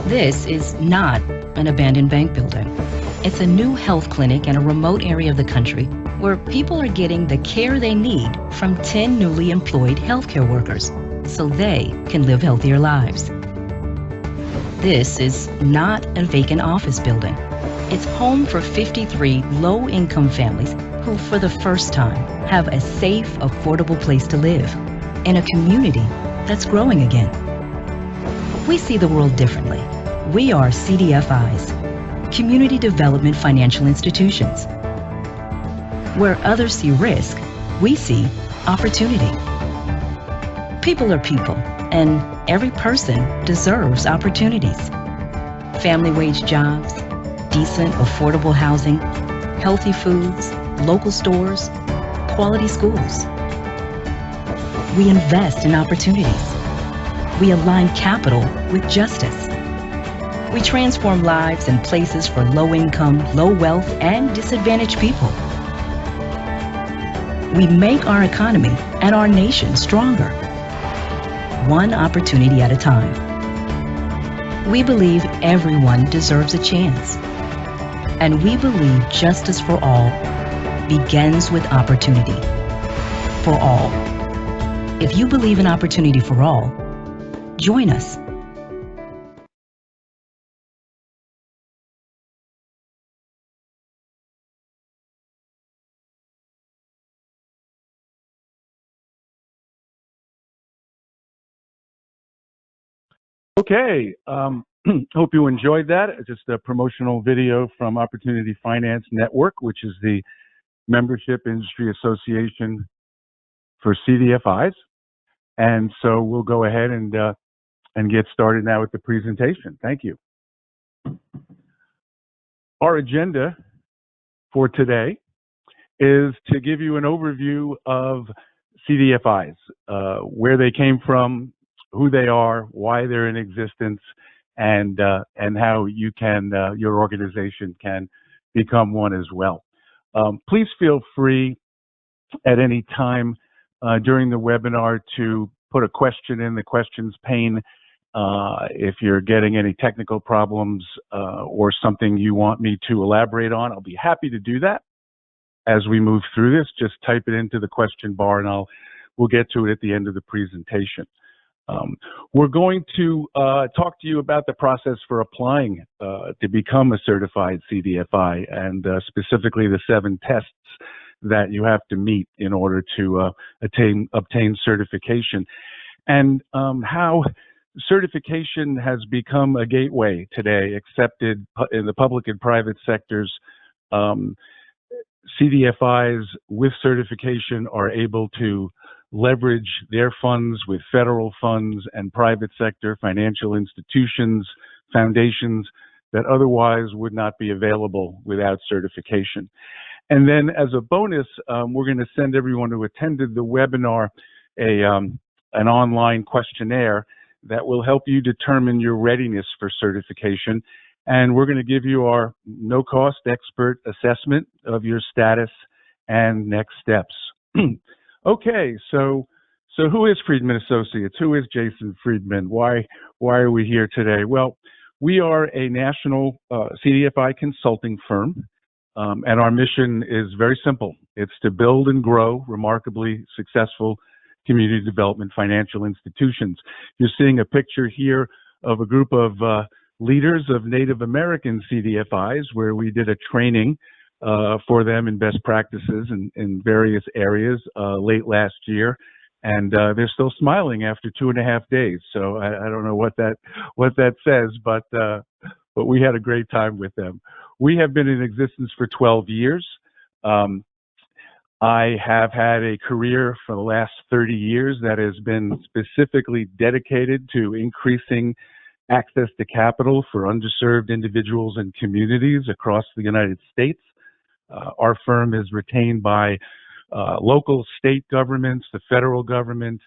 This is not an abandoned bank building. It's a new health clinic in a remote area of the country where people are getting the care they need from 10 newly employed healthcare workers so they can live healthier lives. This is not a vacant office building. It's home for 53 low-income families who, for the first time, have a safe, affordable place to live in a community that's growing again. We see the world differently. We are CDFIs, Community Development Financial Institutions. Where others see risk, we see opportunity. People are people, and every person deserves opportunities. Family wage jobs, decent, affordable housing, healthy foods, local stores, quality schools. We invest in opportunities. We align capital with justice. We transform lives and places for low-income, low-wealth, and disadvantaged people. We make our economy and our nation stronger, one opportunity at a time. We believe everyone deserves a chance, and we believe justice for all begins with opportunity for all. If you believe in opportunity for all, join us. Okay, hope you enjoyed that. It's just a promotional video from Opportunity Finance Network, which is the membership industry association for CDFIs. And so we'll go ahead and get started now with the presentation. Thank you. Our agenda for today is to give you an overview of CDFIs, where they came from, who they are, why they're in existence, and how you can, your organization can become one as well. Please feel free at any time during the webinar to put a question in the questions pane if you're getting any technical problems or something you want me to elaborate on. I'll be happy to do that as we move through this. Just type it into the question bar and we'll get to it at the end of the presentation. We're going to talk to you about the process for applying to become a certified CDFI, and specifically the 7 tests that you have to meet in order to obtain certification, and how certification has become a gateway today, accepted in the public and private sectors. CDFIs with certification are able to leverage their funds with federal funds and private sector financial institutions, foundations that otherwise would not be available without certification. And then as a bonus, we're going to send everyone who attended the webinar an online questionnaire that will help you determine your readiness for certification. And we're going to give you our no-cost expert assessment of your status and next steps. Okay, so who is Friedman Associates? Who is Jason Friedman? Why are we here today? Well, we are a national CDFI consulting firm, and our mission is very simple. It's to build and grow remarkably successful community development financial institutions. You're seeing a picture here of a group of leaders of Native American CDFIs where we did a training for them in best practices in various areas late last year, and they're still smiling after 2.5 days. So I don't know what that says, but we had a great time with them. We have been in existence for 12 years. I have had a career for the last 30 years that has been specifically dedicated to increasing access to capital for underserved individuals and communities across the United States. Our firm is retained by local state governments, the federal government,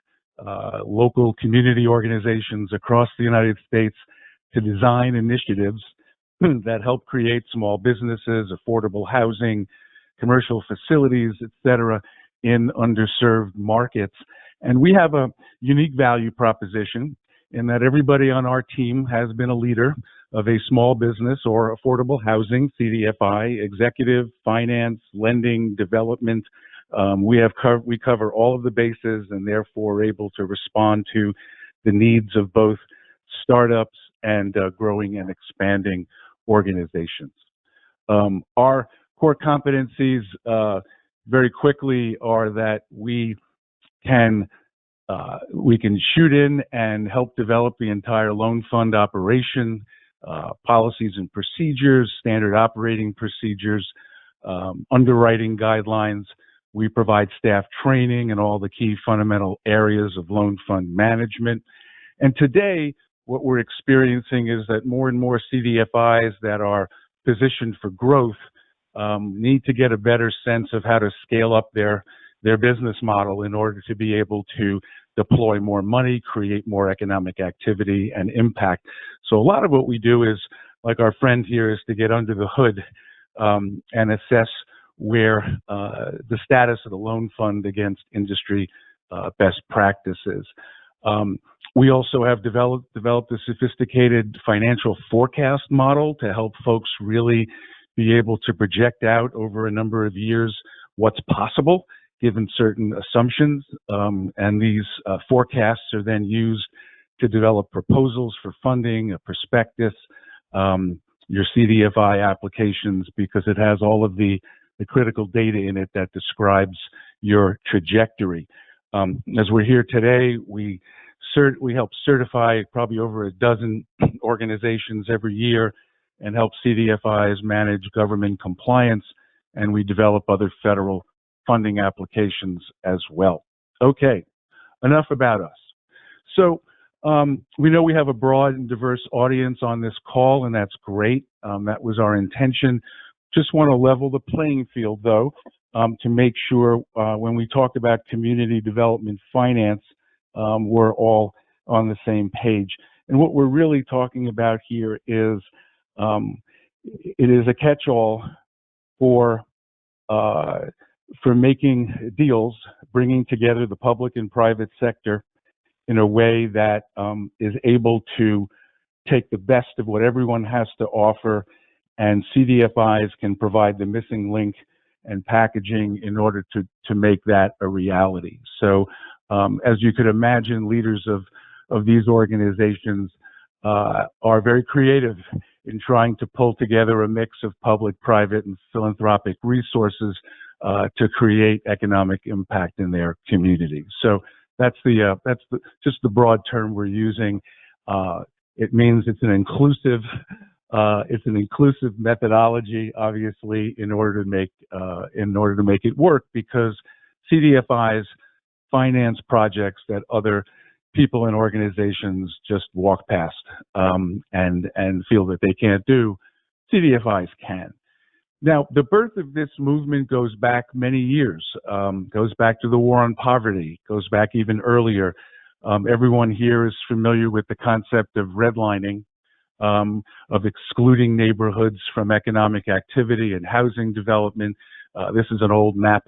local community organizations across the United States to design initiatives that help create small businesses, affordable housing, commercial facilities, etc., in underserved markets. And we have a unique value proposition in that everybody on our team has been a leader of a small business or affordable housing, CDFI, executive, finance, lending, development. We cover all of the bases and therefore are able to respond to the needs of both startups and growing and expanding organizations. Our core competencies very quickly are that we can shoot in and help develop the entire loan fund operation, policies and procedures, standard operating procedures, underwriting guidelines. We provide staff training in all the key fundamental areas of loan fund management. And today, what we're experiencing is that more and more CDFIs that are positioned for growth need to get a better sense of how to scale up their business model in order to be able to deploy more money, create more economic activity and impact. So a lot of what we do is, like our friend here, is to get under the hood and assess where the status of the loan fund against industry best practices. We also have developed a sophisticated financial forecast model to help folks really be able to project out over a number of years what's possible given certain assumptions. And these forecasts are then used to develop proposals for funding, a prospectus, your CDFI applications, because it has all of the critical data in it that describes your trajectory. As we're here today, we help certify probably over a dozen organizations every year and help CDFIs manage government compliance, and we develop other federal funding applications as well. Okay, enough about us. So we know we have a broad and diverse audience on this call, and that's great. That was our intention. Just want to level the playing field, though, to make sure when we talk about community development finance, we're all on the same page. And what we're really talking about here is it is a catch-all for making deals, bringing together the public and private sector in a way that is able to take the best of what everyone has to offer, and CDFIs can provide the missing link and packaging in order to make that a reality. So as you could imagine, leaders of these organizations are very creative in trying to pull together a mix of public, private, and philanthropic resources to create economic impact in their community. So that's just the broad term we're using. It means it's an inclusive methodology, obviously, in order to make it work, because CDFIs finance projects that other people and organizations just walk past and feel that they can't do. CDFIs can. Now, the birth of this movement goes back many years, goes back to the war on poverty, goes back even earlier. Everyone here is familiar with the concept of redlining, of excluding neighborhoods from economic activity and housing development. This is an old map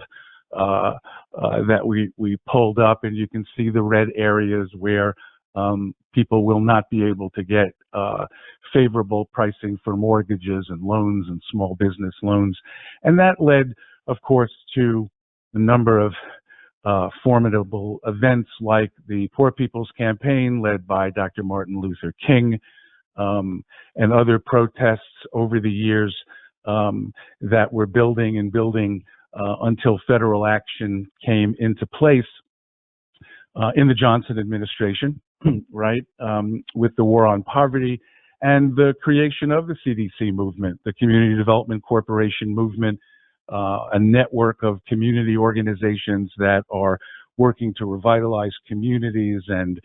that we pulled up, and you can see the red areas where people will not be able to get favorable pricing for mortgages and loans and small business loans. And that led, of course, to a number of formidable events like the Poor People's Campaign, led by Dr. Martin Luther King, and other protests over the years that were building and building until federal action came into place in the Johnson administration, right, with the war on poverty and the creation of the CDC movement, the Community Development Corporation movement, a network of community organizations that are working to revitalize communities and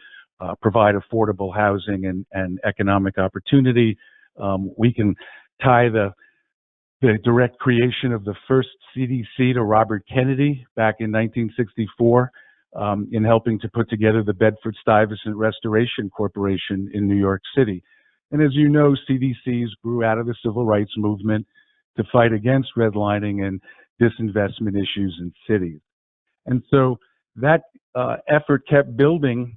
provide affordable housing and economic opportunity. We can tie the direct creation of the first CDC to Robert Kennedy back in 1964 in helping to put together the Bedford-Stuyvesant Restoration Corporation in New York City. And as you know, CDCs grew out of the civil rights movement to fight against redlining and disinvestment issues in cities. And so that effort kept building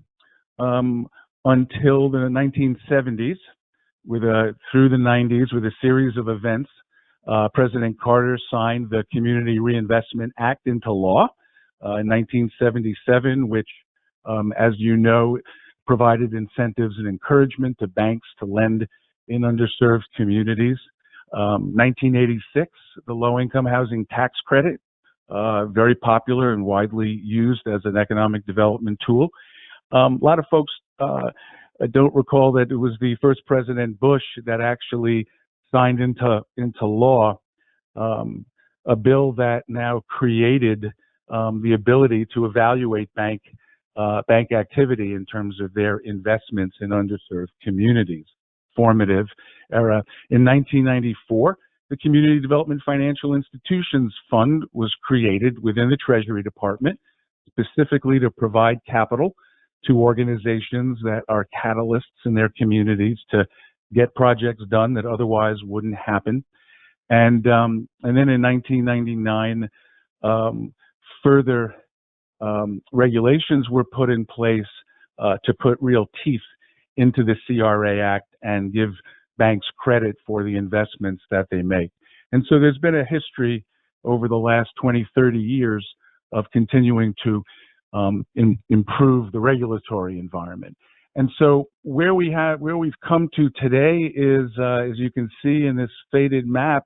until the 1970s, through the 90s, with a series of events. President Carter signed the Community Reinvestment Act into law in 1977, which, as you know, provided incentives and encouragement to banks to lend in underserved communities. 1986, the low-income housing tax credit, very popular and widely used as an economic development tool. A lot of folks don't recall that it was the first President Bush that actually signed into law a bill that now created the ability to evaluate bank activity in terms of their investments in underserved communities. Formative era. In 1994, the Community Development Financial Institutions Fund was created within the Treasury Department, specifically to provide capital to organizations that are catalysts in their communities to get projects done that otherwise wouldn't happen. And then in 1999, further regulations were put in place to put real teeth into the CRA Act and give banks credit for the investments that they make. And so there's been a history over the last 20, 30 years of continuing to improve the regulatory environment. And so where we've come to today is, as you can see in this faded map,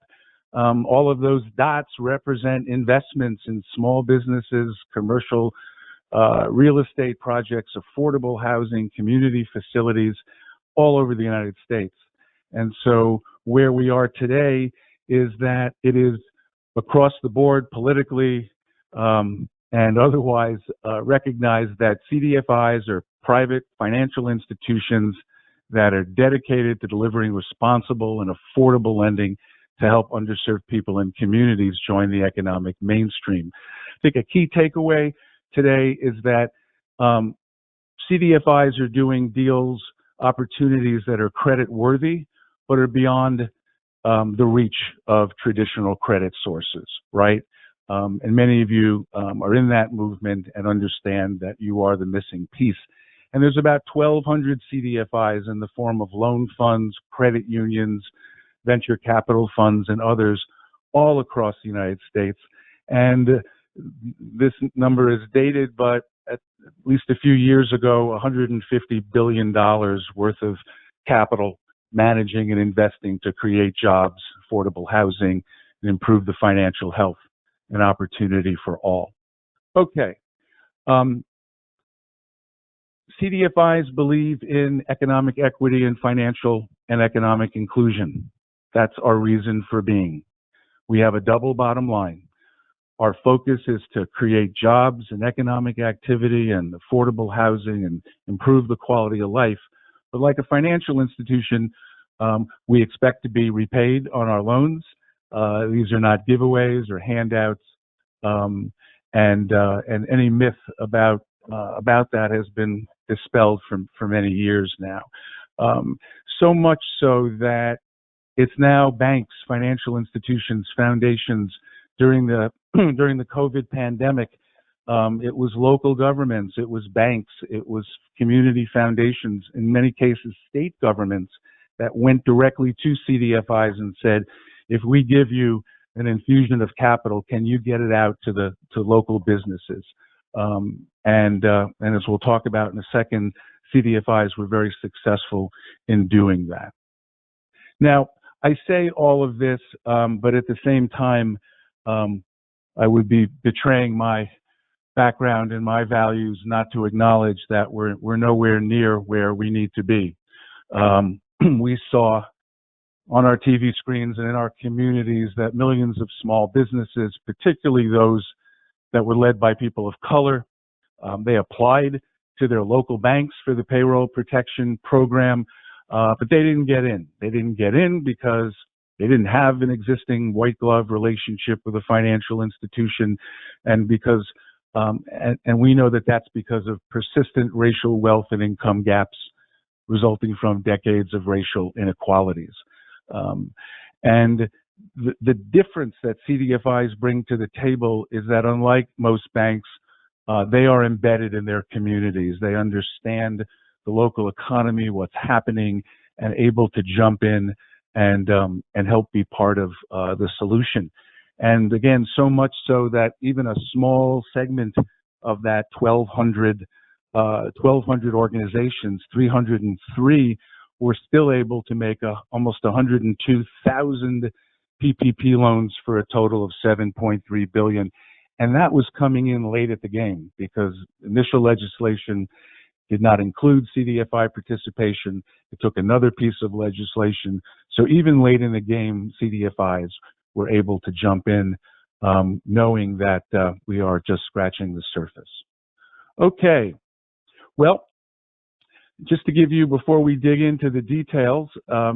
all of those dots represent investments in small businesses, commercial real estate projects, affordable housing, community facilities all over the United States. And so where we are today is that it is across the board politically and otherwise recognized that CDFIs are private financial institutions that are dedicated to delivering responsible and affordable lending to help underserved people and communities join the economic mainstream. I think a key takeaway today is that CDFIs are doing deals, opportunities that are credit worthy, but are beyond the reach of traditional credit sources, right? And many of you are in that movement and understand that you are the missing piece. And there's about 1,200 CDFIs in the form of loan funds, credit unions, venture capital funds, and others all across the United States. And this number is dated, but at least a few years ago, $150 billion worth of capital managing and investing to create jobs, affordable housing, and improve the financial health and opportunity for all. Okay. CDFIs believe in economic equity and financial and economic inclusion. That's our reason for being. We have a double bottom line. Our focus is to create jobs and economic activity and affordable housing and improve the quality of life. But like a financial institution, we expect to be repaid on our loans. These are not giveaways or handouts, and any myth about that has been dispelled for many years now. So much so that it's now banks, financial institutions, foundations. During the COVID pandemic, it was local governments, it was banks, it was community foundations, in many cases state governments that went directly to CDFIs and said, if we give you an infusion of capital, can you get it out to local businesses? And as we'll talk about in a second, CDFIs were very successful in doing that. Now, I say all of this, but at the same time, I would be betraying my background and my values not to acknowledge that we're nowhere near where we need to be. We saw on our TV screens and in our communities that millions of small businesses, particularly those that were led by people of color, they applied to their local banks for the payroll protection program, but they didn't get in. They didn't get in because they didn't have an existing white glove relationship with a financial institution, and because and we know that that's because of persistent racial wealth and income gaps resulting from decades of racial inequalities. And the difference that CDFIs bring to the table is that unlike most banks, they are embedded in their communities. They understand the local economy, what's happening, and able to jump in and help be part of the solution. And again, so much so that even a small segment of that 1,200 organizations, 303 were still able to make almost 102,000 PPP loans for a total of 7.3 billion. And that was coming in late at the game because initial legislation did not include CDFI participation. It took another piece of legislation. So even late in the game, CDFIs were able to jump in, knowing that we are just scratching the surface. Okay, well, just to give you, before we dig into the details,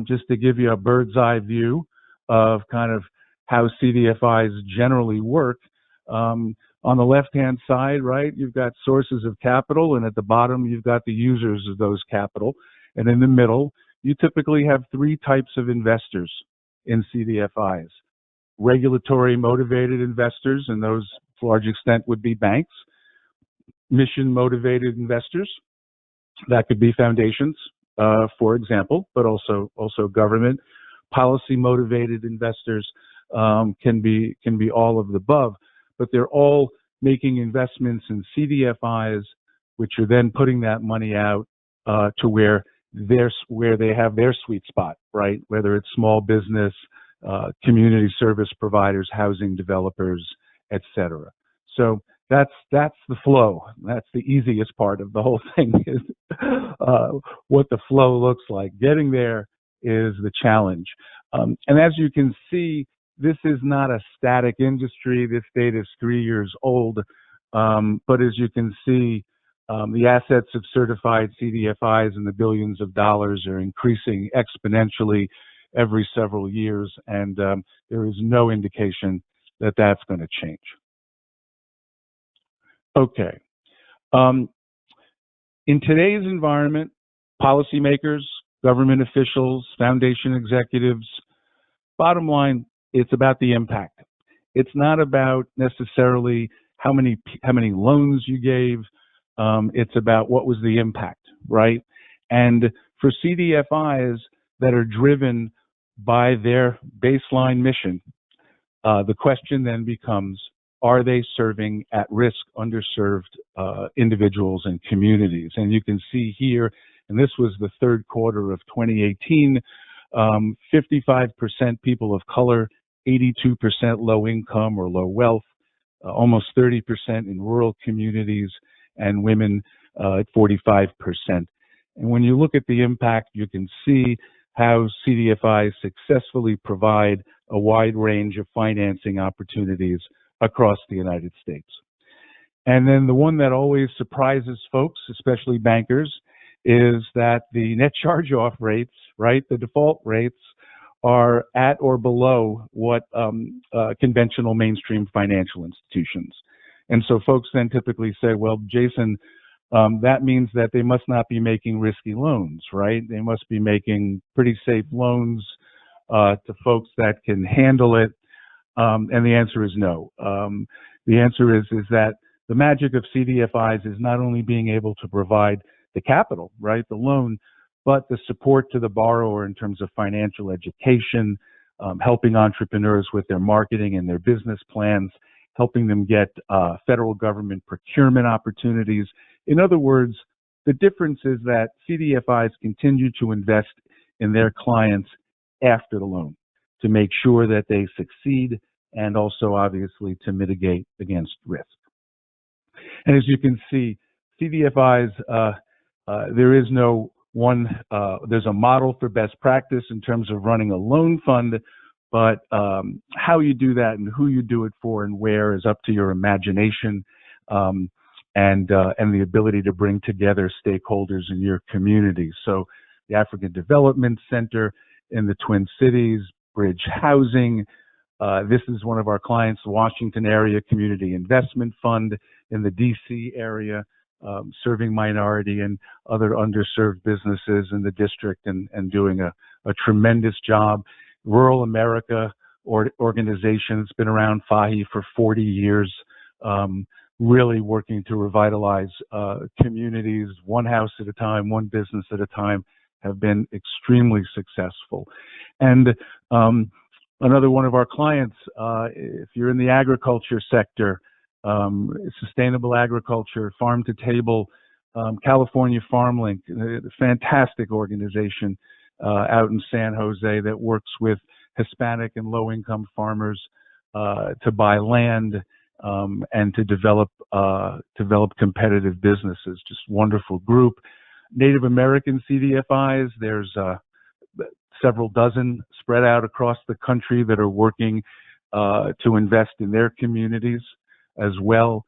just to give you a bird's eye view of kind of how CDFIs generally work. On the left-hand side, right, you've got sources of capital, and at the bottom, you've got the users of those capital. And in the middle, you typically have three types of investors in CDFIs. Regulatory motivated investors, and those to a large extent would be banks. Mission motivated investors, that could be foundations, for example, but also government. Policy motivated investors can be all of the above, but they're all making investments in CDFIs, which are then putting that money out to where they have their sweet spot, right? Whether it's small business, community service providers, housing developers, etc. So that's the flow. That's the easiest part of the whole thing is what the flow looks like. Getting there is the challenge. And as you can see, this is not a static industry. This data is 3 years old. But as you can see, the assets of certified CDFIs in the billions of dollars are increasing exponentially every several years, and there is no indication that that's going to change. Okay. In today's environment, policymakers, government officials, foundation executives, bottom line, it's about the impact. It's not about necessarily how many loans you gave. It's about what was the impact, right? And for CDFIs that are driven by their baseline mission, the question then becomes, are they serving at-risk, underserved individuals and communities? And you can see here, and this was the third quarter of 2018, 55% people of color, 82% low income or low wealth, almost 30% in rural communities, and women at 45%. And when you look at the impact, you can see how CDFIs successfully provide a wide range of financing opportunities across the United States. And then the one that always surprises folks, especially bankers, is that the net charge-off rates, right, the default rates, are at or below what conventional mainstream financial institutions. And so folks then typically say, well, Jason, that means that they must not be making risky loans, right? They must be making pretty safe loans to folks that can handle it. And the answer is no. The answer is that the magic of CDFIs is not only being able to provide the capital, right, the loan, but the support to the borrower in terms of financial education, helping entrepreneurs with their marketing and their business plans, helping them get federal government procurement opportunities. In other words, the difference is that CDFIs continue to invest in their clients after the loan to make sure that they succeed and also obviously to mitigate against risk. And as you can see, CDFIs, there is no one, there's a model for best practice in terms of running a loan fund, but how you do that and who you do it for and where is up to your imagination and the ability to bring together stakeholders in your community. So the African Development Center in the Twin Cities, Bridge Housing, this is one of our clients, the Washington Area Community Investment Fund in the DC area, serving minority and other underserved businesses in the district and doing a tremendous job. Rural America organization that's been around, FAHI, for 40 years, really working to revitalize communities, one house at a time, one business at a time, have been extremely successful. And another one of our clients, if you're in the agriculture sector, sustainable agriculture, farm to table, California Farm Link, a fantastic organization out in San Jose that works with Hispanic and low-income farmers to buy land and to develop competitive businesses. Just wonderful group. Native American CDFIs, there's several dozen spread out across the country that are working to invest in their communities as well.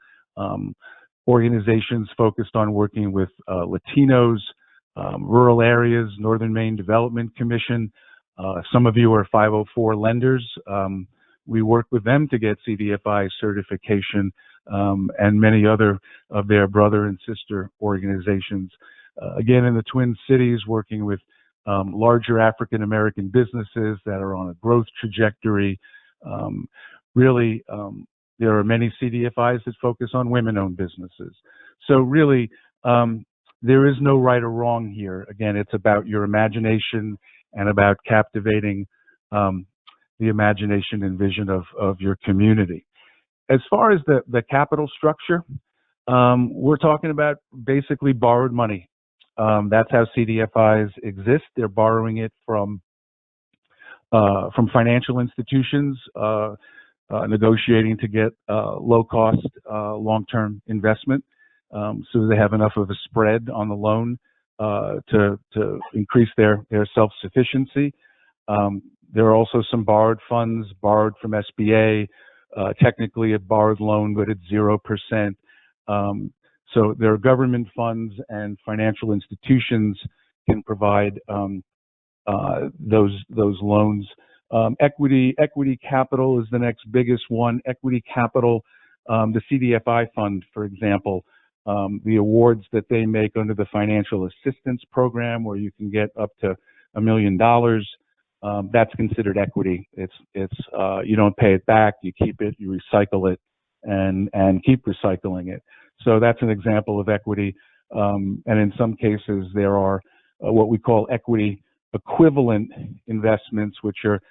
Organizations focused on working with Latinos, rural areas, Northern Maine Development Commission. Some of you are 504 lenders. We work with them to get CDFI certification and many other of their brother and sister organizations. Again, in the Twin Cities, working with larger African American businesses that are on a growth trajectory. Really, there are many CDFIs that focus on women-owned businesses. So really, there is no right or wrong here. Again, it's about your imagination and about captivating the imagination and vision of your community. As far as the capital structure, we're talking about basically borrowed money. That's how CDFIs exist. They're borrowing it from financial institutions, negotiating to get low-cost, long-term investment, so they have enough of a spread on the loan to increase their self-sufficiency. There are also some borrowed funds borrowed from SBA, technically a borrowed loan, but it's 0%. So there are government funds and financial institutions can provide those loans. Equity capital is the next biggest one. Equity capital, the CDFI fund, for example, the awards that they make under the financial assistance program, where you can get up to $1 million, that's considered equity. It's you don't pay it back, you keep it, you recycle it, and keep recycling it. So that's an example of equity. And in some cases, there are what we call equity equivalent investments, which are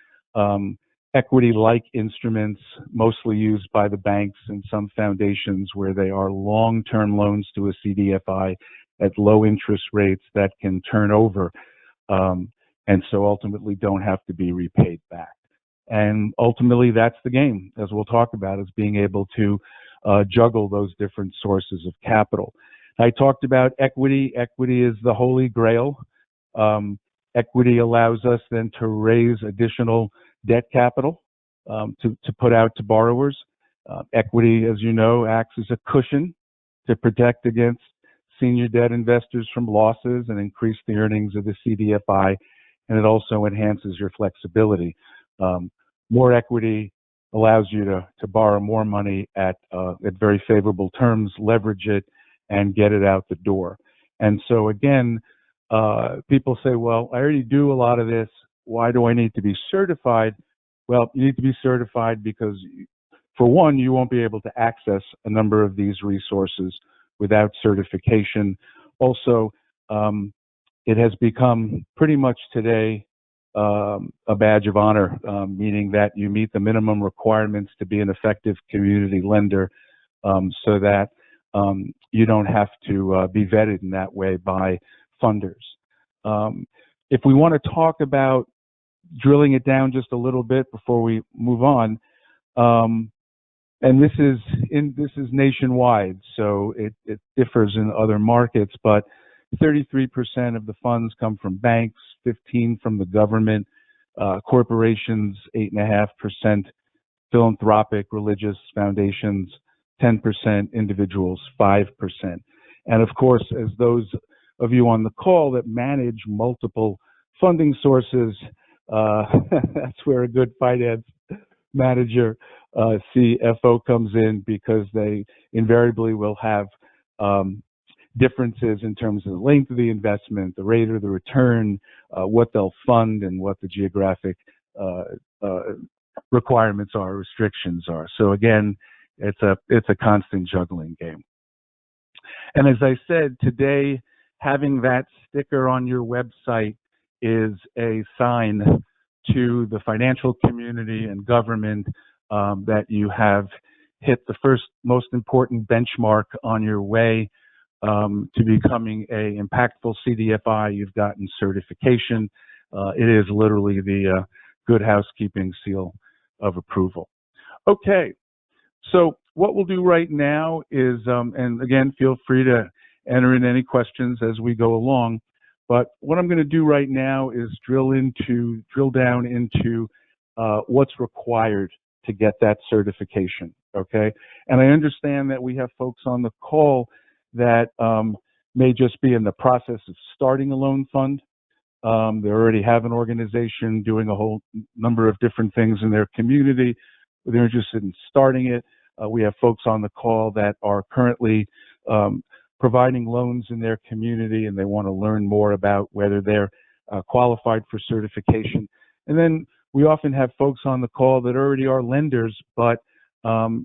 equity-like instruments, mostly used by the banks and some foundations, where they are long-term loans to a CDFI at low interest rates that can turn over, and so ultimately don't have to be repaid back. And ultimately, that's the game, as we'll talk about, is being able to juggle those different sources of capital. I talked about equity. Equity is the holy grail. Equity allows us then to raise additional debt capital to put out to borrowers. Equity, as you know, acts as a cushion to protect against senior debt investors from losses and increase the earnings of the CDFI, and it also enhances your flexibility. More equity allows you to borrow more money at very favorable terms, leverage it, and get it out the door. And so again, people say, well, I already do a lot of this. Why do I need to be certified? Well, you need to be certified because, for one, you won't be able to access a number of these resources without certification. Also, it has become pretty much today a badge of honor, meaning that you meet the minimum requirements to be an effective community lender, so that you don't have to be vetted in that way by funders. If we want to talk about drilling it down just a little bit before we move on, and this is nationwide, so it differs in other markets, but 33% of the funds come from banks, 15% from the government, corporations 8.5%, philanthropic religious foundations 10%, individuals 5%. And of course, as those of you on the call that manage multiple funding sources, that's where a good finance manager, CFO, comes in, because they invariably will have differences in terms of the length of the investment, the rate of the return, what they'll fund, and what the geographic requirements are, restrictions are. So again, it's a constant juggling game. And as I said, today, having that sticker on your website is a sign to the financial community and government that you have hit the first most important benchmark on your way to becoming a impactful CDFI. You've gotten certification. It is literally the good housekeeping seal of approval. Okay, so what we'll do right now is, and again, feel free to enter in any questions as we go along, but what I'm going to do right now is drill down into what's required to get that certification, okay? And I understand that we have folks on the call that may just be in the process of starting a loan fund. They already have an organization doing a whole number of different things in their community. They're interested in starting it. We have folks on the call that are currently providing loans in their community, and they want to learn more about whether they're qualified for certification. And then we often have folks on the call that already are lenders, but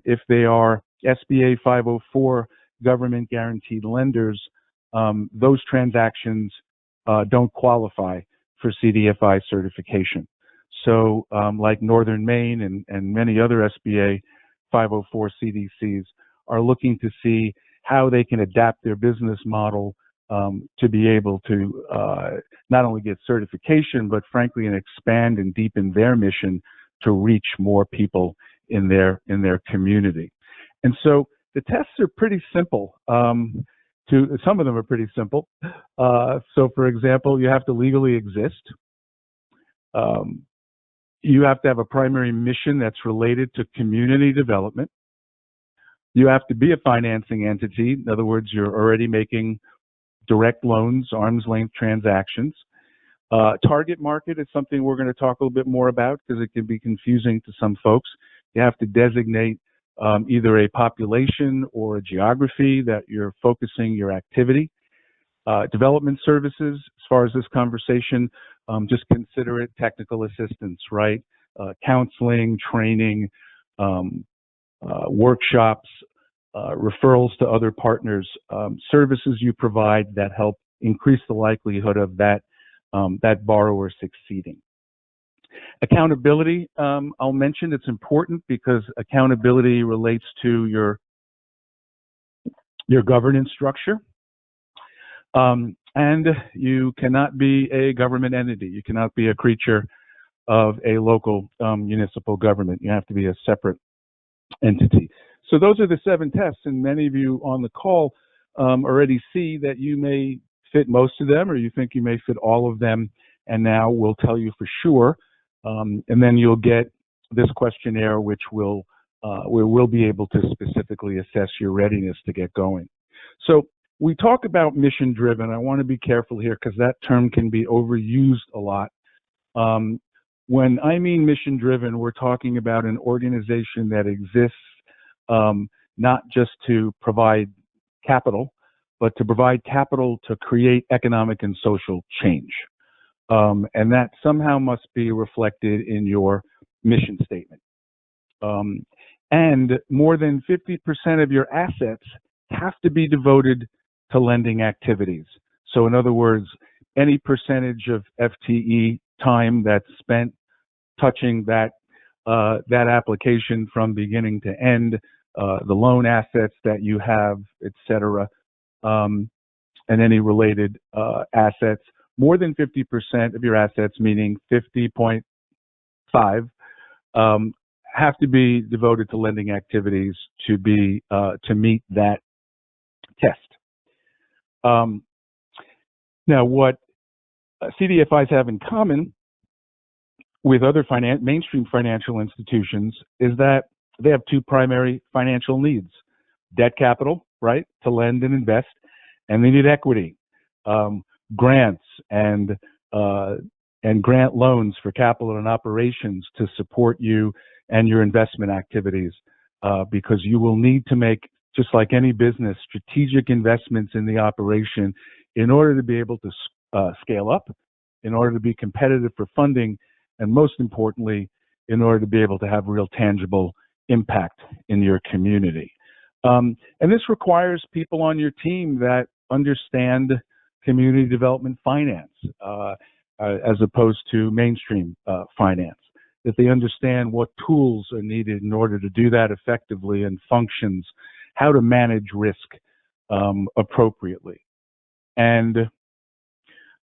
if they are SBA 504 government guaranteed lenders, those transactions don't qualify for CDFI certification. So like Northern Maine and many other SBA 504 CDCs are looking to see how they can adapt their business model to be able to not only get certification, but frankly, and expand and deepen their mission to reach more people in their community. And so the tests are pretty simple. Some of them are pretty simple. So for example, you have to legally exist. You have to have a primary mission that's related to community development. You have to be a financing entity. In other words, you're already making direct loans, arm's length transactions. Target market is something we're going to talk a little bit more about because it can be confusing to some folks. You have to designate either a population or a geography that you're focusing your activity. Development services, as far as this conversation, just consider it technical assistance, right? Counseling, training, workshops, referrals to other partners, services you provide that help increase the likelihood of that borrower succeeding. Accountability, I'll mention it's important because accountability relates to your governance structure. And you cannot be a government entity. You cannot be a creature of a local municipal government. You have to be a separate entity. So those are the 7 tests, and many of you on the call already see that you may fit most of them, or you think you may fit all of them, and now we'll tell you for sure. And then you'll get this questionnaire, which we will be able to specifically assess your readiness to get going. So we talk about mission driven. I want to be careful here because that term can be overused a lot. When I mean mission driven, we're talking about an organization that exists not just to provide capital, but to provide capital to create economic and social change. And that somehow must be reflected in your mission statement. And more than 50% of your assets have to be devoted to lending activities. So in other words, any percentage of FTE time that's spent touching that application from beginning to end, the loan assets that you have, et cetera, and any related assets, more than 50% of your assets, meaning 50.5, have to be devoted to lending activities to meet that test. Now, what CDFIs have in common with other mainstream financial institutions is that they have 2 primary financial needs: debt capital, right, to lend and invest, and they need equity, grants and grant loans for capital and operations to support you and your investment activities, because you will need to make, just like any business, strategic investments in the operation in order to be able to scale up, in order to be competitive for funding, and most importantly, in order to be able to have real tangible impact in your community. And this requires people on your team that understand community development finance as opposed to mainstream finance, that they understand what tools are needed in order to do that effectively and functions, how to manage risk appropriately, and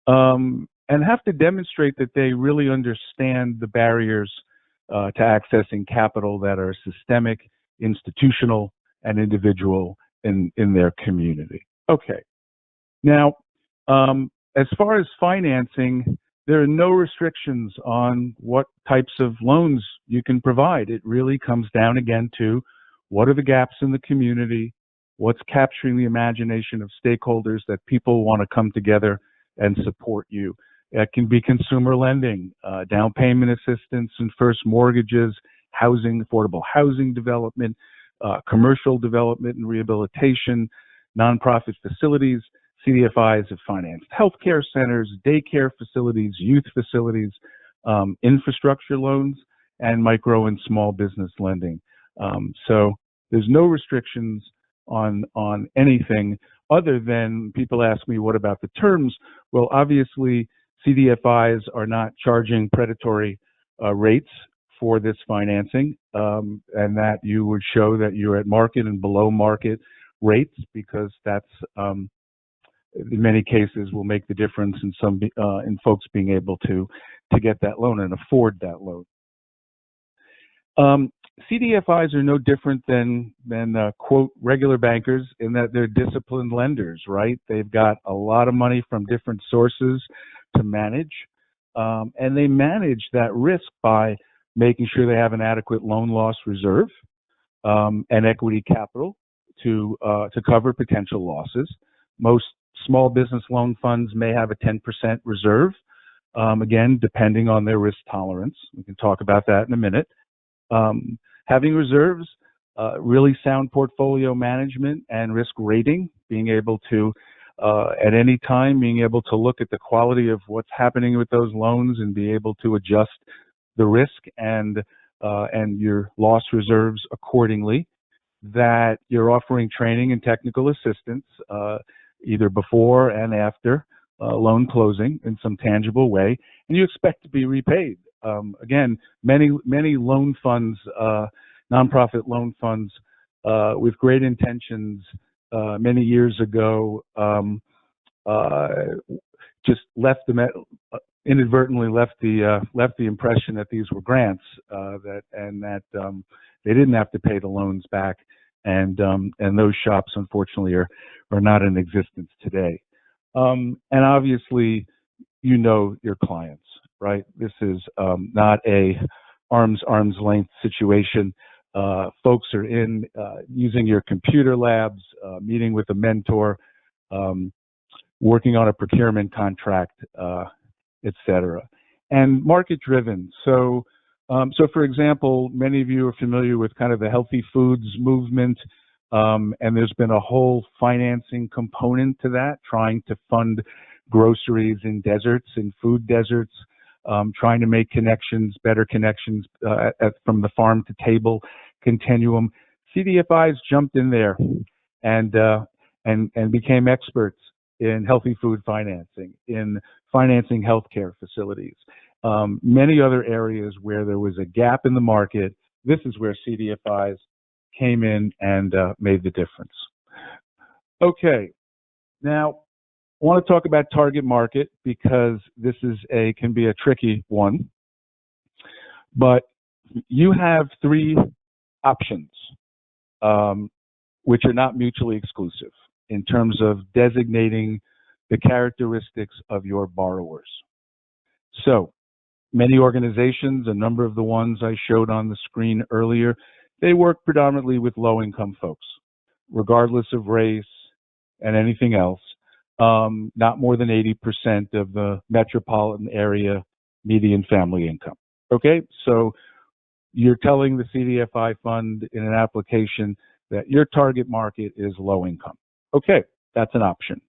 have to demonstrate that they really understand the barriers to accessing capital that are systemic, institutional, and individual in their community. Okay. Now, as far as financing, there are no restrictions on what types of loans you can provide. It really comes down again to what are the gaps in the community, what's capturing the imagination of stakeholders that people want to come together and support you. It can be consumer lending, down payment assistance and first mortgages, housing, affordable housing development, commercial development and rehabilitation, nonprofit facilities. CDFIs have financed healthcare centers, daycare facilities, youth facilities, infrastructure loans, and micro and small business lending. So there's no restrictions on anything other than people ask me, what about the terms? Well, obviously, CDFIs are not charging predatory rates for this financing, and that you would show that you're at market and below market rates, because that's in many cases will make the difference in in folks being able to get that loan and afford that loan. CDFIs are no different than quote regular bankers in that they're disciplined lenders, right? They've got a lot of money from different sources to manage, and they manage that risk by making sure they have an adequate loan loss reserve and equity capital to cover potential losses. Most small business loan funds may have a 10% reserve, again, depending on their risk tolerance. We can talk about that in a minute. Having reserves, really sound portfolio management and risk rating, being able to, at any time, being able to look at the quality of what's happening with those loans and be able to adjust the risk and your loss reserves accordingly. That you're offering training and technical assistance either before and after loan closing in some tangible way, and you expect to be repaid. Again, many loan funds, nonprofit loan funds, with great intentions, many years ago, just inadvertently left the impression that these were grants, that they didn't have to pay the loans back, and those shops unfortunately are not in existence today. And obviously, you know your clients, right? This is not a arm's length situation. Folks are in using your computer labs, meeting with a mentor, working on a procurement contract, etc. And market driven. So for example, many of you are familiar with kind of the healthy foods movement, and there's been a whole financing component to that, trying to fund groceries in deserts, in food deserts, trying to make connections, better connections from the farm to table continuum. CDFIs jumped in there and became experts in healthy food financing, in financing healthcare facilities. Many other areas where there was a gap in the market, this is where CDFIs came in and made the difference. Okay, now I want to talk about target market because this can be a tricky one. But you have three options, which are not mutually exclusive in terms of designating the characteristics of your borrowers. So many organizations, a number of the ones I showed on the screen earlier, they work predominantly with low-income folks, regardless of race and anything else. Not more than 80% of the metropolitan area median family income. Okay, so you're telling the CDFI fund in an application that your target market is low income. Okay, that's an option.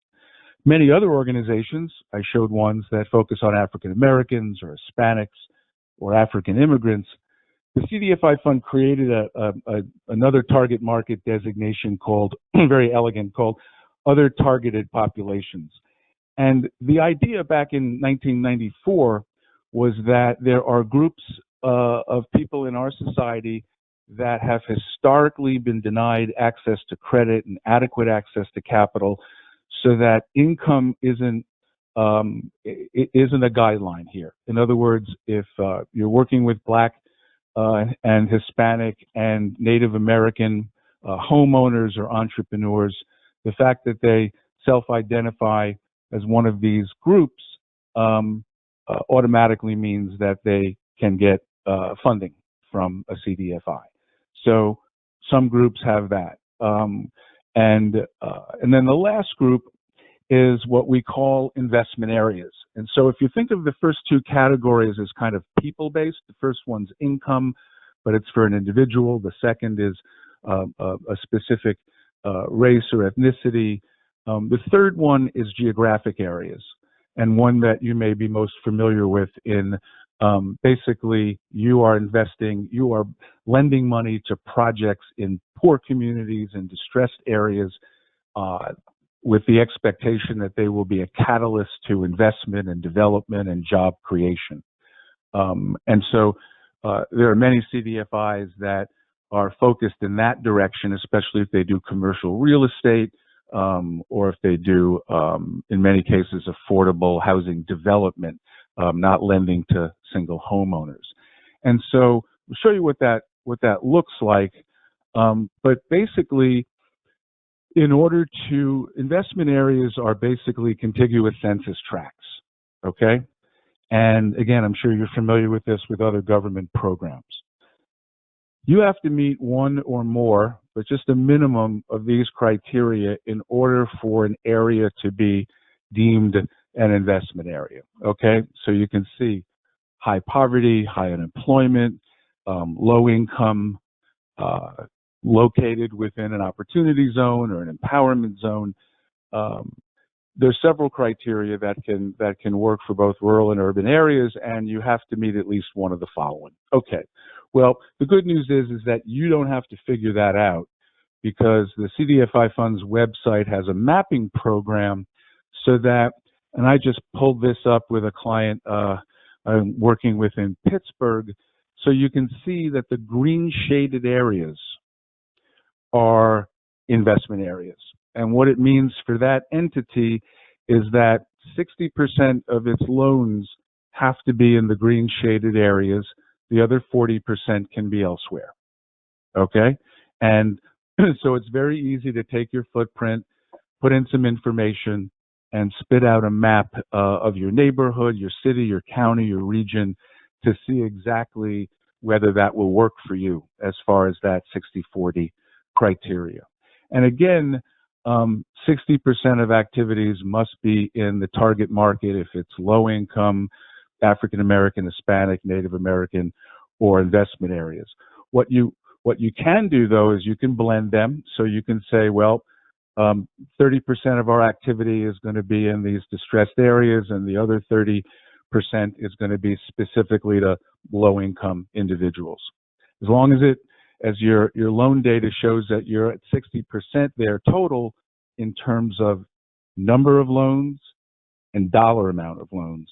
Many other organizations, I showed ones that focus on African Americans or Hispanics or African immigrants, the CDFI fund created another target market designation called, very elegant, called other targeted populations. And the idea back in 1994 was that there are groups of people in our society that have historically been denied access to credit and adequate access to capital, so that income isn't a guideline here. In other words, if you're working with Black and Hispanic and Native American homeowners or entrepreneurs, the fact that they self-identify as one of these groups automatically means that they can get funding from a CDFI. So some groups have that. And then the last group is what we call investment areas. And so if you think of the first two categories as kind of people-based, the first one's income, but it's for an individual. The second is a specific race or ethnicity. The third one is geographic areas, and one that you may be most familiar with in basically you are lending money to projects in poor communities and distressed areas with the expectation that they will be a catalyst to investment and development and job creation. And so there are many CDFIs that are focused in that direction, especially if they do commercial real estate, or if they do, in many cases, affordable housing development, not lending to single homeowners. And so we'll show you what that looks like. But basically, investment areas are basically contiguous census tracts, okay? And again, I'm sure you're familiar with this with other government programs. You have to meet one or more, but just a minimum of these criteria in order for an area to be deemed an investment area, okay? So you can see high poverty, high unemployment, low income, located within an opportunity zone or an empowerment zone. There's several criteria that can work for both rural and urban areas, and you have to meet at least one of the following. Okay. Well, the good news is that you don't have to figure that out, because the CDFI Fund's website has a mapping program so that, and I just pulled this up with a client I'm working with in Pittsburgh, so you can see that the green shaded areas are investment areas. And what it means for that entity is that 60% of its loans have to be in the green shaded areas. The other 40% can be elsewhere. Okay? And so it's very easy to take your footprint, put in some information, and spit out a map of your neighborhood, your city, your county, your region, to see exactly whether that will work for you as far as that 60-40 criteria. And again, 60% of activities must be in the target market if it's low income, African American, Hispanic, Native American, or investment areas. What you can do, though, is you can blend them. So you can say, well, 30% of our activity is going to be in these distressed areas, and the other 30% is going to be specifically to low income individuals. As long as your loan data shows that you're at 60% there total in terms of number of loans and dollar amount of loans,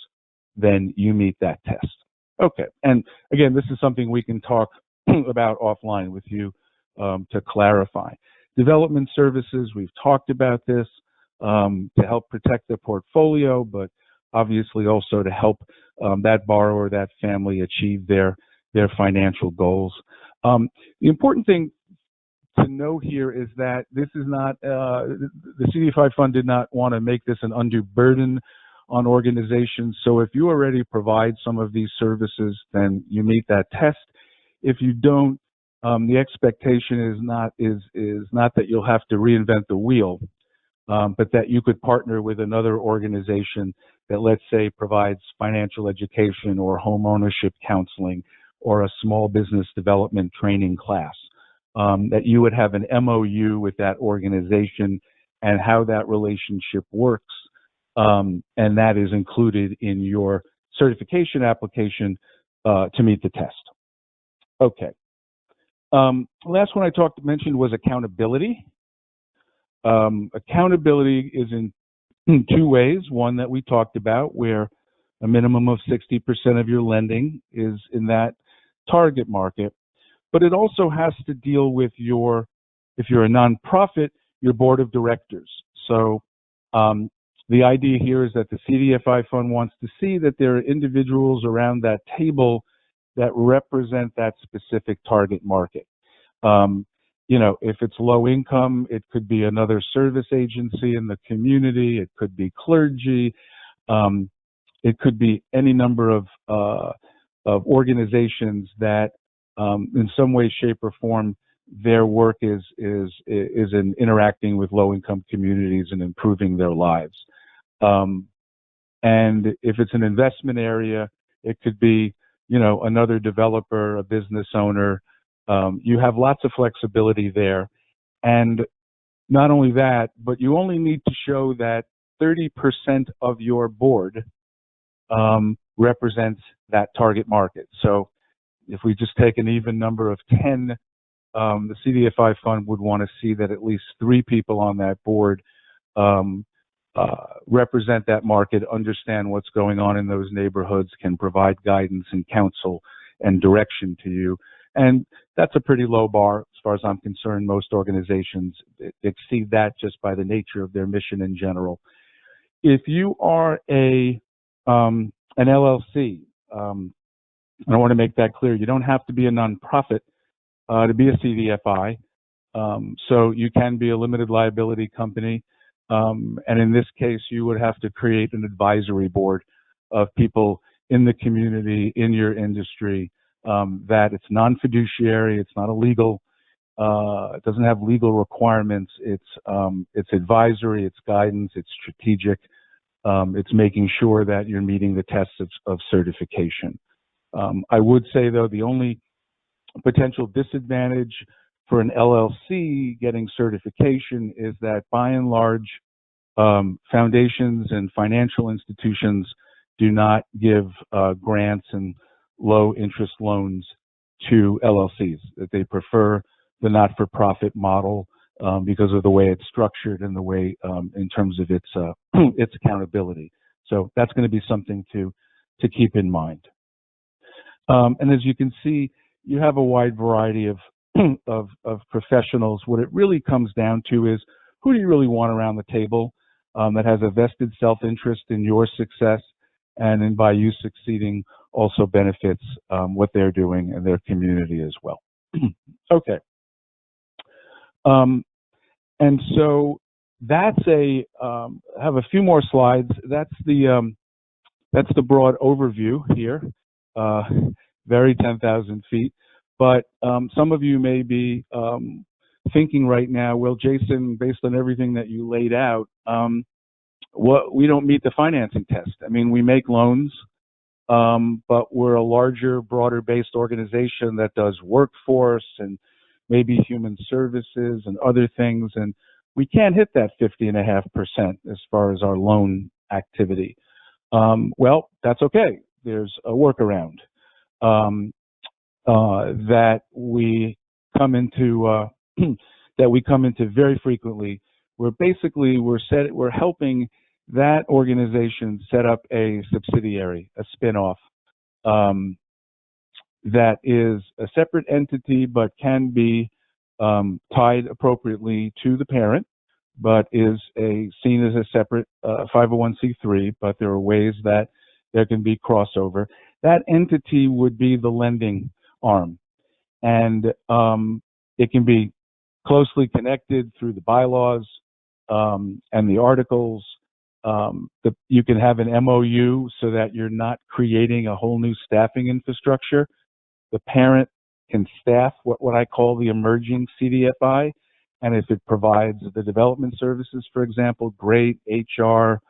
then you meet that test. Okay, and again, this is something we can talk about offline with you to clarify. Development services, we've talked about this to help protect the portfolio, but obviously also to help that borrower, that family achieve their financial goals. The important thing to know here is that this is not, the CDFI Fund did not want to make this an undue burden on organizations. So if you already provide some of these services, then you meet that test. If you don't, the expectation is not that you'll have to reinvent the wheel, but that you could partner with another organization that, let's say, provides financial education or home ownership counseling or a small business development training class, that you would have an MOU with that organization and how that relationship works, and that is included in your certification application to meet the test. Okay. Last one I mentioned was accountability. Accountability is in two ways. One that we talked about, where a minimum of 60% of your lending is in that target market. But it also has to deal with if you're a nonprofit, your board of directors. So the idea here is that the CDFI fund wants to see that there are individuals around that table that represent that specific target market. If it's low income, it could be another service agency in the community. It could be clergy. It could be any number of organizations that, in some way, shape, or form, their work is in interacting with low income communities and improving their lives. And if it's an investment area, it could be, another developer, a business owner. You have lots of flexibility there. And not only that, but you only need to show that 30% of your board represents that target market. So if we just take an even number of 10, the CDFI fund would want to see that at least 3 people on that board represent that market, understand what's going on in those neighborhoods, can provide guidance and counsel and direction to you. And that's a pretty low bar as far as I'm concerned. Most organizations exceed that just by the nature of their mission in general. If you are an LLC, I want to make that clear. You don't have to be a nonprofit to be a CDFI. So you can be a limited liability company. And in this case, you would have to create an advisory board of people in the community, in your industry, that it's non-fiduciary, it's not illegal, it doesn't have legal requirements, it's advisory, it's guidance, it's strategic, it's making sure that you're meeting the tests of certification. I would say, though, the only potential disadvantage for an LLC getting certification is that, by and large, foundations and financial institutions do not give grants and low interest loans to LLCs. That they prefer the not-for-profit model because of the way it's structured and the way, in terms of its accountability. So that's going to be something to keep in mind. And as you can see, you have a wide variety of professionals. What it really comes down to is, who do you really want around the table that has a vested self-interest in your success, and then by you succeeding also benefits what they're doing and their community as well. Okay. And so that's I have a few more slides. That's the broad overview here. Very 10,000 feet. But some of you may be thinking right now, well, Jason, based on everything that you laid out, we don't meet the financing test. I mean, we make loans, but we're a larger, broader-based organization that does workforce and maybe human services and other things, and we can't hit that 50.5% as far as our loan activity. Well, that's okay. There's a workaround that we come into very frequently. We're helping that organization set up a subsidiary, a spinoff, that is a separate entity but can be tied appropriately to the parent, but is seen as a separate 501c3, but there are ways that there can be crossover. That entity would be the lending arm, and it can be closely connected through the bylaws and the articles. You can have an MOU so that you're not creating a whole new staffing infrastructure. The parent can staff what I call the emerging CDFI, and if it provides the development services, for example, great, HR,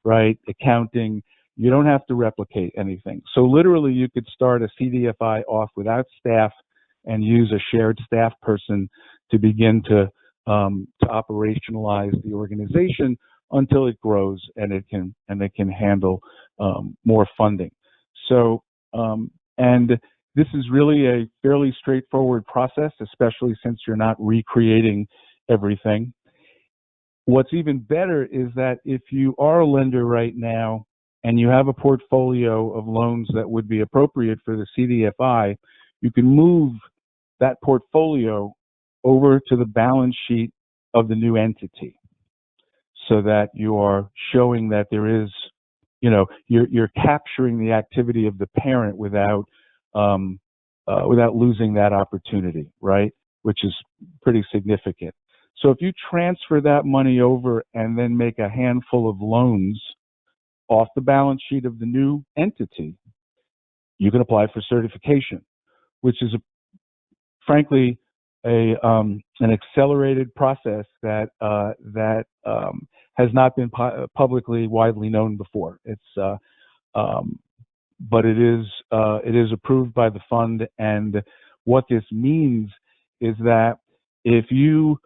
right, accounting, you don't have to replicate anything. So literally, you could start a CDFI off without staff and use a shared staff person to begin to operationalize the organization until it grows and it can handle more funding. So and This is really a fairly straightforward process, especially since you're not recreating everything. What's even better is that if you are a lender right now and you have a portfolio of loans that would be appropriate for the CDFI, you can move that portfolio over to the balance sheet of the new entity so that you are showing that there is, you're capturing the activity of the parent without losing that opportunity, right? Which is pretty significant. So if you transfer that money over and then make a handful of loans off the balance sheet of the new entity, you can apply for certification, which is frankly an accelerated process that has not been publicly widely known before. But it is approved by the fund, and what this means is that if you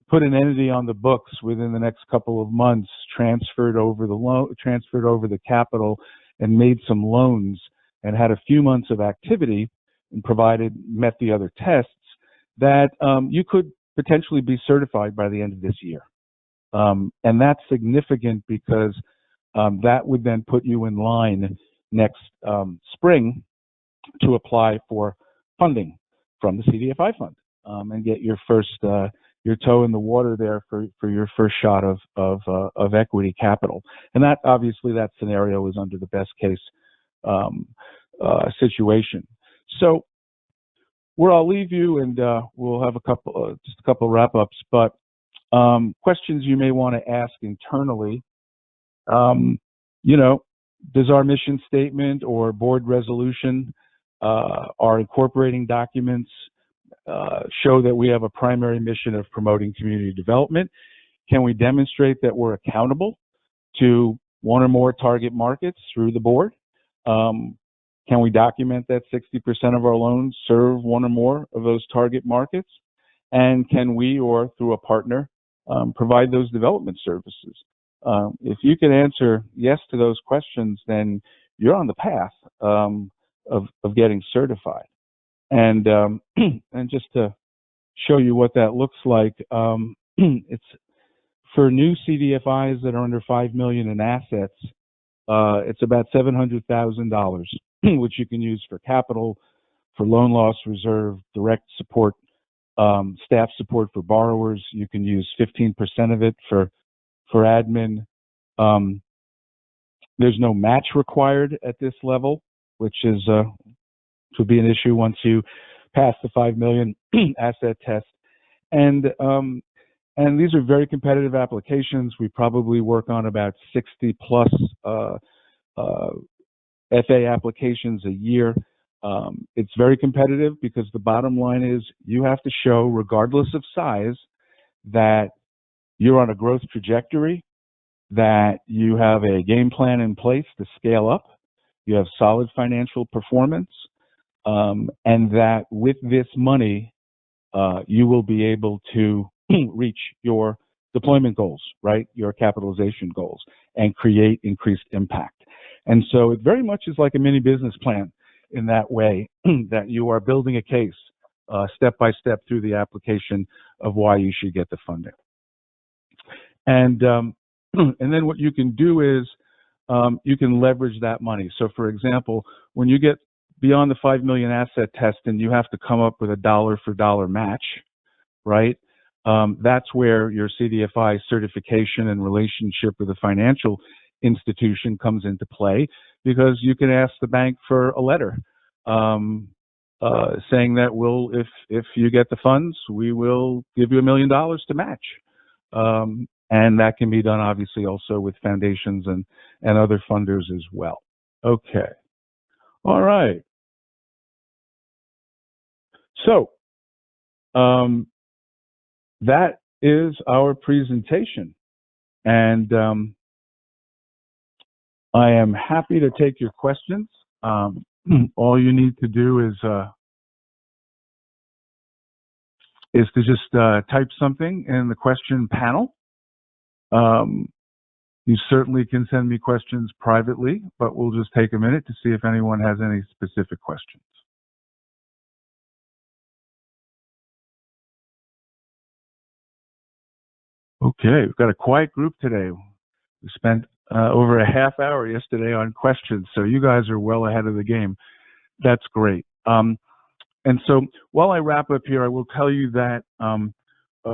put an entity on the books within the next couple of months, transferred over the capital, and made some loans, and had a few months of activity, and met the other tests, that you could potentially be certified by the end of this year. And that's significant because that would then put you in line next spring to apply for funding from the CDFI fund and get your toe in the water there for your first shot of equity capital. And that obviously that scenario is under the best case situation. So where I'll leave you, and we'll have just a couple wrap ups, but questions you may want to ask internally. Does our mission statement or board resolution, our incorporating documents, show that we have a primary mission of promoting community development? Can we demonstrate that we're accountable to one or more target markets through the board? Can we document that 60% of our loans serve one or more of those target markets? And can we, or through a partner, provide those development services? If you can answer yes to those questions, then you're on the path of getting certified. And and just to show you what that looks like, it's for new CDFIs that are under $5 million in assets. It's about $700,000, which you can use for capital, for loan loss reserve, direct support, staff support for borrowers. You can use 15% of it for admin. There's no match required at this level, which would be an issue once you pass the 5 million asset test. And these are very competitive applications. We probably work on about 60 plus FA applications a year. It's very competitive because the bottom line is you have to show, regardless of size, that you're on a growth trajectory, that you have a game plan in place to scale up, you have solid financial performance, and that with this money, you will be able to reach your deployment goals, right? Your capitalization goals, and create increased impact. And so it very much is like a mini business plan in that way, that you are building a case step by step through the application of why you should get the funding. And then what you can do is you can leverage that money. So for example, when you get beyond the 5 million asset test and you have to come up with a dollar for dollar match, right? That's where your CDFI certification and relationship with a financial institution comes into play, because you can ask the bank for a letter saying that if you get the funds, we will give you $1 million to match. And that can be done obviously also with foundations and other funders as well. Okay. All right. So that is our presentation. And I am happy to take your questions. All you need to do is to just type something in the question panel. You certainly can send me questions privately, but we'll just take a minute to see if anyone has any specific questions. Okay, we've got a quiet group today. We spent over a half hour yesterday on questions, so you guys are well ahead of the game. That's great. And so while I wrap up here, I will tell you that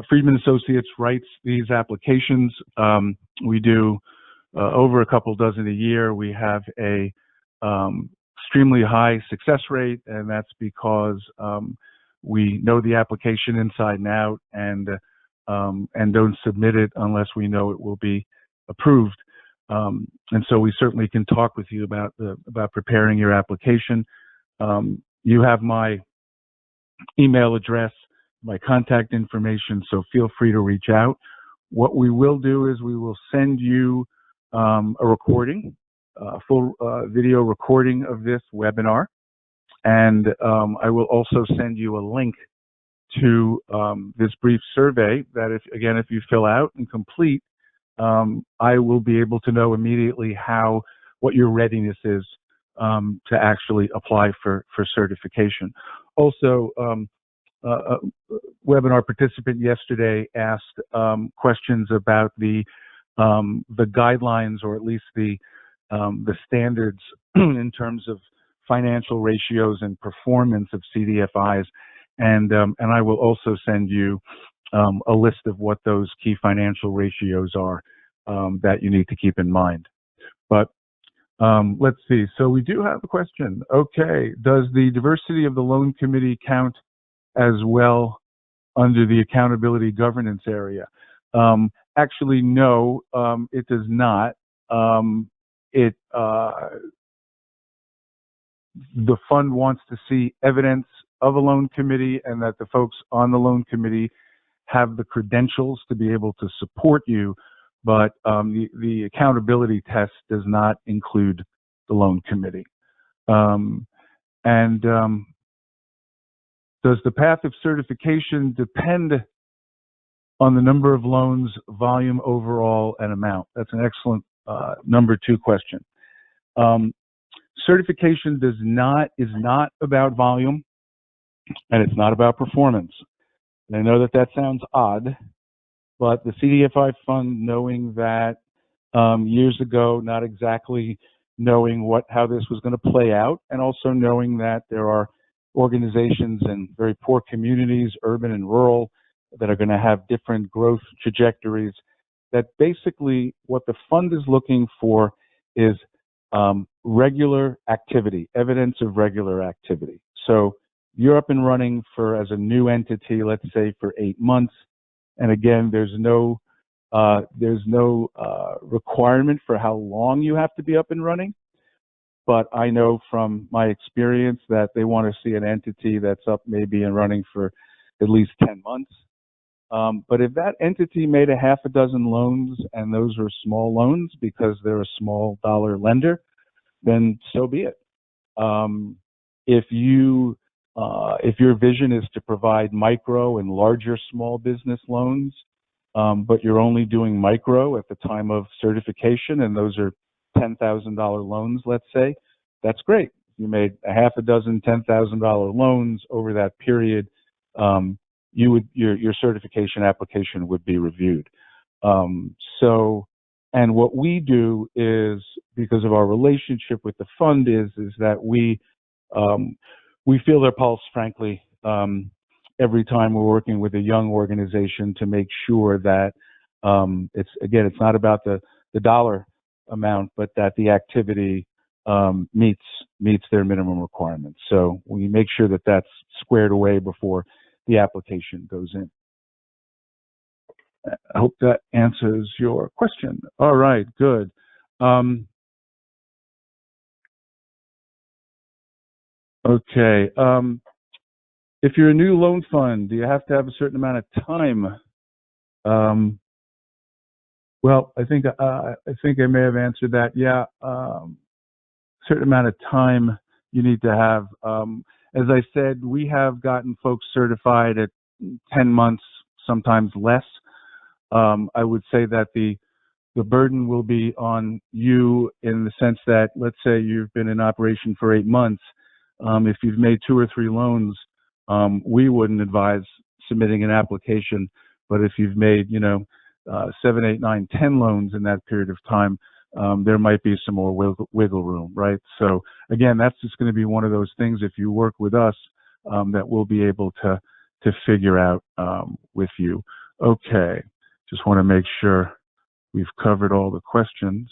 Friedman Associates writes these applications. We do over a couple dozen a year. We have a extremely high success rate, and that's because we know the application inside and out, and don't submit it unless we know it will be approved. And so we certainly can talk with you about preparing your application. You have my email address, my contact information, so feel free to reach out. What we will do is we will send you a recording, a full video recording of this webinar, and I will also send you a link to this brief survey that, if you fill out and complete, I will be able to know immediately what your readiness is to actually apply for certification. Also, a webinar participant yesterday asked questions about the guidelines, or at least the standards in terms of financial ratios and performance of CDFIs, and I will also send you a list of what those key financial ratios are that you need to keep in mind. But let's see. So we do have a question. Okay, does the diversity of the loan committee count as well under the accountability governance area? Actually, no, it does not. The fund wants to see evidence of a loan committee, and that the folks on the loan committee have the credentials to be able to support you, but the accountability test does not include the loan committee. Does the path of certification depend on the number of loans, volume overall, and amount? That's an excellent number 2 question. Certification is not about volume, and it's not about performance. And I know that sounds odd, but the CDFI fund, knowing that years ago, not exactly knowing how this was going to play out, and also knowing that there are organizations in very poor communities, urban and rural, that are going to have different growth trajectories, that basically what the fund is looking for is regular activity, evidence of regular activity. So you're up and running as a new entity, let's say for 8 months. And again, there's no requirement for how long you have to be up and running. But I know from my experience that they want to see an entity that's up maybe and running for at least 10 months. But if that entity made a half a dozen loans, and those are small loans because they're a small dollar lender, then so be it. If your vision is to provide micro and larger small business loans, but you're only doing micro at the time of certification, and those are $10,000 loans, let's say, that's great. You made a half a dozen $10,000 loans over that period, your certification application would be reviewed. And what we do is, because of our relationship with the fund, is that we feel their pulse, frankly, every time we're working with a young organization to make sure that it's not about the dollar amount, but that the activity meets their minimum requirements. So we make sure that that's squared away before the application goes in. I hope that answers your question. All right, good. Okay. If you're a new loan fund, do you have to have a certain amount of time? Well, I think I may have answered that. Yeah, certain amount of time you need to have. As I said, we have gotten folks certified at 10 months, sometimes less. I would say that the the burden will be on you in the sense that, let's say you've been in operation for 8 months. If you've made 2 or 3 loans, we wouldn't advise submitting an application. But if you've made, 7, 8, 9, 10 loans in that period of time, there might be some more wiggle room, right? So again, that's just going to be one of those things, if you work with us, that we'll be able to figure out with you. Okay, just want to make sure we've covered all the questions.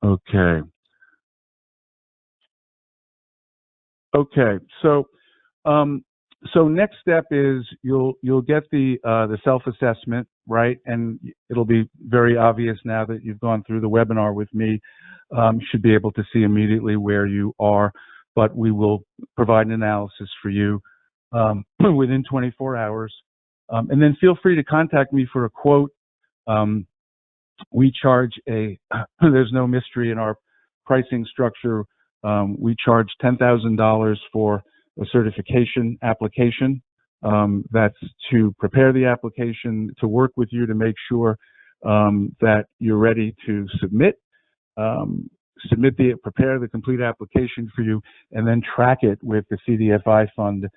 Okay. Okay, so next step is you'll get the self-assessment, right? And it'll be very obvious now that you've gone through the webinar with me. You should be able to see immediately where you are, but we will provide an analysis for you within 24 hours. And then feel free to contact me for a quote. We charge there's no mystery in our pricing structure. We charge $10,000 for a certification application. That's to prepare the application, to work with you to make sure that you're ready to submit. Prepare the complete application for you, and then track it with the CDFI fund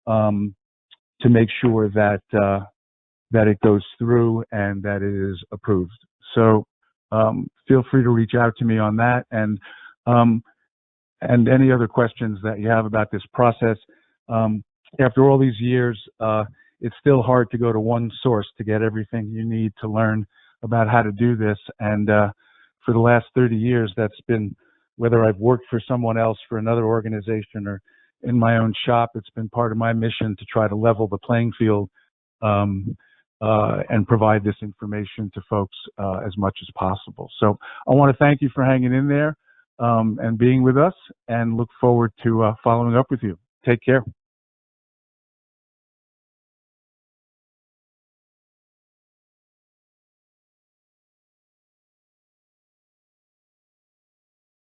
to make sure that it goes through and that it is approved. So feel free to reach out to me on that, and any other questions that you have about this process. After all these years, it's still hard to go to one source to get everything you need to learn about how to do this. And for the last 30 years, that's been, whether I've worked for someone else, for another organization, or in my own shop, it's been part of my mission to try to level the playing field and provide this information to folks as much as possible. So I want to thank you for hanging in there and being with us, and look forward to following up with you. Take care.